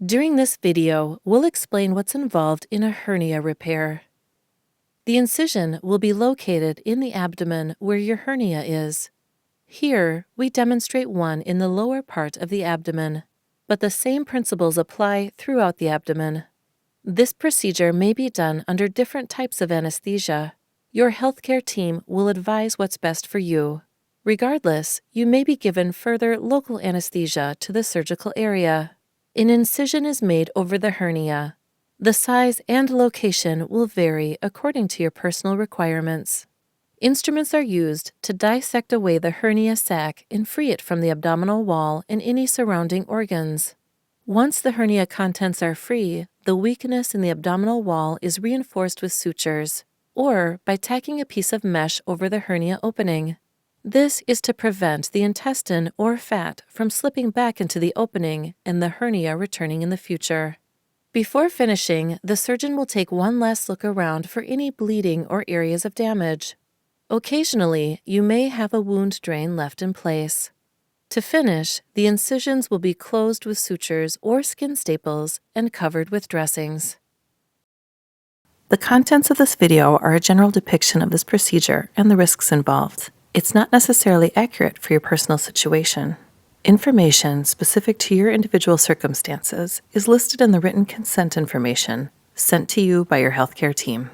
During this video, we'll explain what's involved in a hernia repair. The incision will be located in the abdomen where your hernia is. Here, we demonstrate one in the lower part of the abdomen, but the same principles apply throughout the abdomen. This procedure may be done under different types of anesthesia. Your healthcare team will advise what's best for you. Regardless, you may be given further local anesthesia to the surgical area. An incision is made over the hernia. The size and location will vary according to your personal requirements. Instruments are used to dissect away the hernia sac and free it from the abdominal wall and any surrounding organs. Once the hernia contents are free, the weakness in the abdominal wall is reinforced with sutures, or by tacking a piece of mesh over the hernia opening. This is to prevent the intestine or fat from slipping back into the opening and the hernia returning in the future. Before finishing, the surgeon will take one last look around for any bleeding or areas of damage. Occasionally, you may have a wound drain left in place. To finish, the incisions will be closed with sutures or skin staples and covered with dressings. The contents of this video are a general depiction of this procedure and the risks involved. It's not necessarily accurate for your personal situation. Information specific to your individual circumstances is listed in the written consent information sent to you by your healthcare team.